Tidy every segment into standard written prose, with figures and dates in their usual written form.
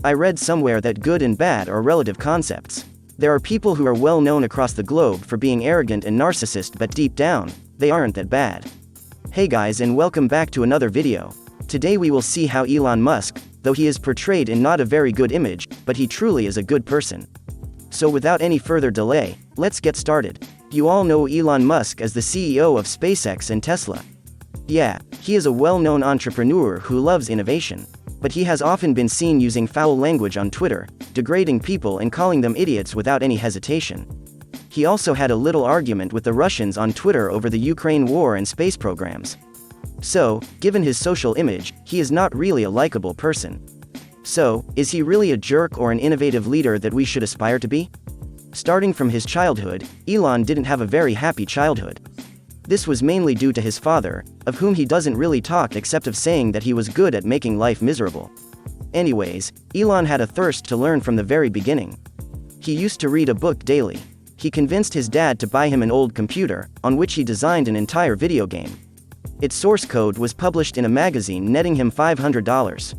I read somewhere that good and bad are relative concepts. There are people who are well known across the globe for being arrogant and narcissist, but deep down, they aren't that bad. Hey guys, and welcome back to another video. Today we will see how Elon Musk, though he is portrayed in not a very good image, but he truly is a good person. So without any further delay, let's get started. You all know Elon Musk as the CEO of SpaceX and Tesla. Yeah, he is a well-known entrepreneur who loves innovation. But he has often been seen using foul language on Twitter, degrading people and calling them idiots without any hesitation. He also had a little argument with the Russians on Twitter over the Ukraine war and space programs. So, given his social image, he is not really a likable person. So, is he really a jerk or an innovative leader that we should aspire to be? Starting from his childhood, Elon didn't have a very happy childhood. This was mainly due to his father, of whom he doesn't really talk except of saying that he was good at making life miserable. Anyways, Elon had a thirst to learn from the very beginning. He used to read a book daily. He convinced his dad to buy him an old computer, on which he designed an entire video game. Its source code was published in a magazine, netting him $500.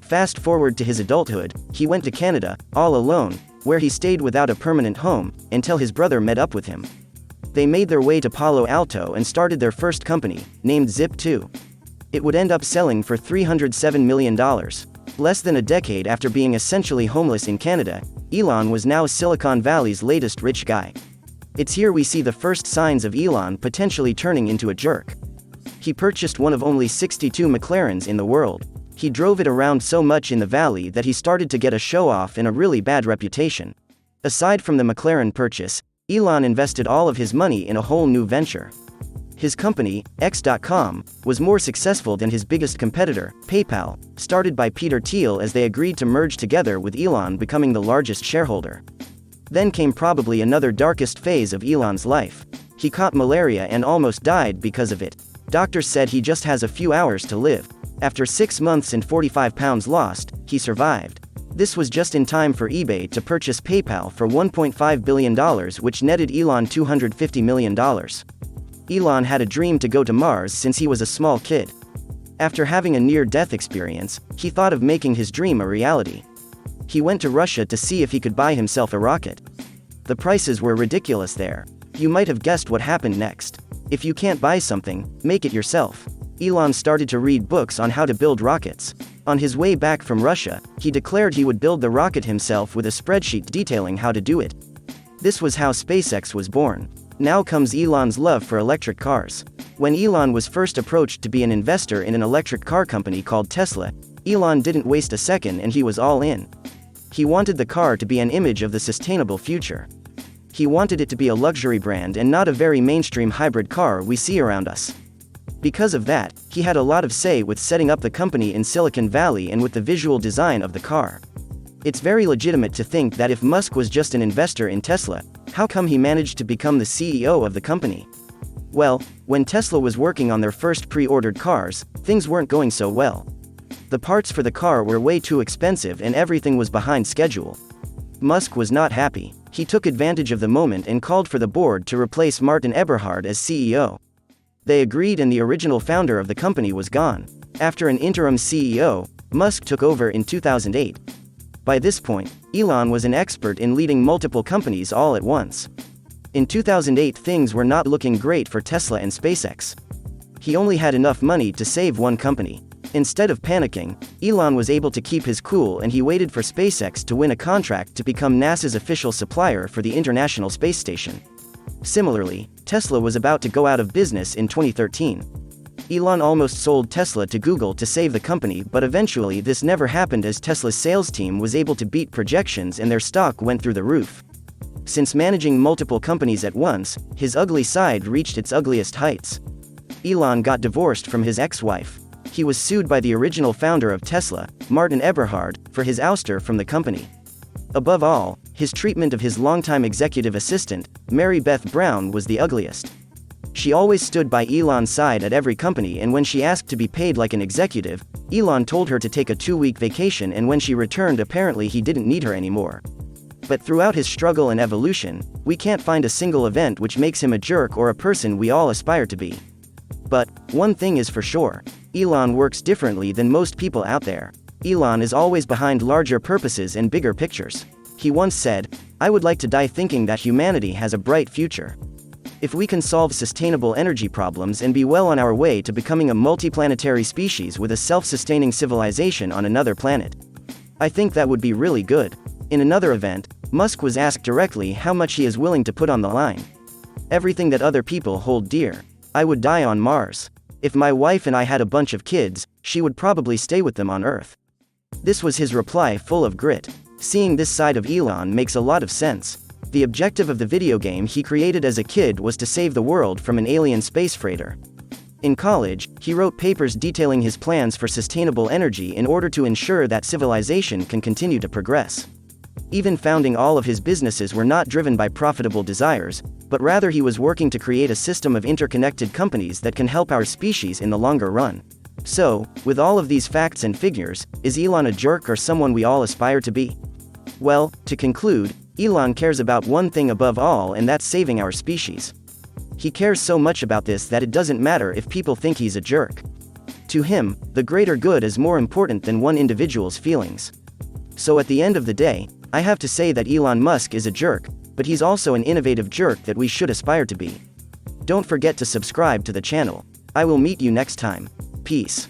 Fast forward to his adulthood, he went to Canada, all alone, where he stayed without a permanent home, until his brother met up with him. They made their way to Palo Alto and started their first company, named Zip2. It would end up selling for $307 million. Less than a decade after being essentially homeless in Canada, Elon was now Silicon Valley's latest rich guy. It's here we see the first signs of Elon potentially turning into a jerk. He purchased one of only 62 McLarens in the world. He drove it around so much in the valley that he started to get a show-off and a really bad reputation. Aside from the McLaren purchase, Elon invested all of his money in a whole new venture. His company, X.com, was more successful than his biggest competitor, PayPal, started by Peter Thiel, as they agreed to merge together, with Elon becoming the largest shareholder. Then came probably another darkest phase of Elon's life. He caught malaria and almost died because of it. Doctors said he just has a few hours to live. After 6 months and 45 pounds lost, he survived. This was just in time for eBay to purchase PayPal for $1.5 billion, which netted Elon $250 million. Elon had a dream to go to Mars since he was a small kid. After having a near-death experience, he thought of making his dream a reality. He went to Russia to see if he could buy himself a rocket. The prices were ridiculous there. You might have guessed what happened next. If you can't buy something, make it yourself. Elon started to read books on how to build rockets. On his way back from Russia, he declared he would build the rocket himself with a spreadsheet detailing how to do it. This was how SpaceX was born. Now comes Elon's love for electric cars. When Elon was first approached to be an investor in an electric car company called Tesla, Elon didn't waste a second and he was all in. He wanted the car to be an image of the sustainable future. He wanted it to be a luxury brand and not a very mainstream hybrid car we see around us. Because of that, he had a lot of say with setting up the company in Silicon Valley and with the visual design of the car. It's very legitimate to think that if Musk was just an investor in Tesla, how come he managed to become the CEO of the company? Well, when Tesla was working on their first pre-ordered cars, things weren't going so well. The parts for the car were way too expensive and everything was behind schedule. Musk was not happy. He took advantage of the moment and called for the board to replace Martin Eberhard as CEO. They agreed and the original founder of the company was gone. After an interim CEO, Musk took over in 2008. By this point, Elon was an expert in leading multiple companies all at once. In 2008, things were not looking great for Tesla and SpaceX. He only had enough money to save one company. Instead of panicking, Elon was able to keep his cool and he waited for SpaceX to win a contract to become NASA's official supplier for the International Space Station. Similarly, Tesla was about to go out of business in 2013. Elon almost sold Tesla to Google to save the company, but eventually this never happened as Tesla's sales team was able to beat projections and their stock went through the roof. Since managing multiple companies at once, his ugly side reached its ugliest heights. Elon got divorced from his ex-wife. He was sued by the original founder of Tesla, Martin Eberhard, for his ouster from the company. Above all, his treatment of his longtime executive assistant, Mary Beth Brown, was the ugliest. She always stood by Elon's side at every company, and when she asked to be paid like an executive, Elon told her to take a 2-week vacation, and when she returned apparently he didn't need her anymore. But throughout his struggle and evolution, we can't find a single event which makes him a jerk or a person we all aspire to be. But one thing is for sure, Elon works differently than most people out there. Elon is always behind larger purposes and bigger pictures. He once said, "I would like to die thinking that humanity has a bright future. If we can solve sustainable energy problems and be well on our way to becoming a multiplanetary species with a self-sustaining civilization on another planet. I think that would be really good." In another event, Musk was asked directly how much he is willing to put on the line. "Everything that other people hold dear. I would die on Mars. If my wife and I had a bunch of kids, she would probably stay with them on Earth." This was his reply, full of grit. Seeing this side of Elon makes a lot of sense. The objective of the video game he created as a kid was to save the world from an alien space freighter. In college, he wrote papers detailing his plans for sustainable energy in order to ensure that civilization can continue to progress. Even founding all of his businesses were not driven by profitable desires, but rather he was working to create a system of interconnected companies that can help our species in the longer run. So, with all of these facts and figures, is Elon a jerk or someone we all aspire to be? Well, to conclude, Elon cares about one thing above all, and that's saving our species. He cares so much about this that it doesn't matter if people think he's a jerk. To him, the greater good is more important than one individual's feelings. So at the end of the day, I have to say that Elon Musk is a jerk, but he's also an innovative jerk that we should aspire to be. Don't forget to subscribe to the channel. I will meet you next time. Peace.